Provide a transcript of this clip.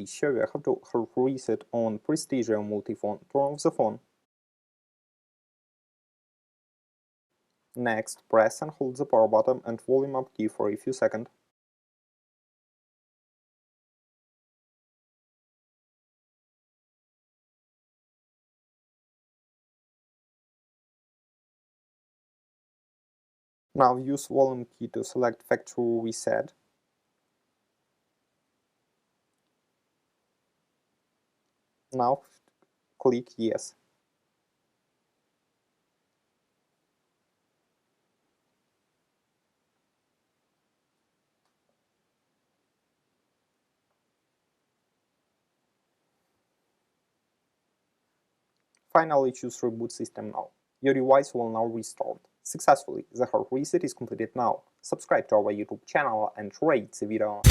is show you how to hard reset on Prestigio MultiPhone. Turn off the phone. Next, press and hold the power button and volume up key for a few seconds. Now use volume key to select factory reset. Now click Yes. Finally choose Reboot System now. Your device will now restart. Successfully, the hard reset is completed now. Subscribe to our YouTube channel and rate the video.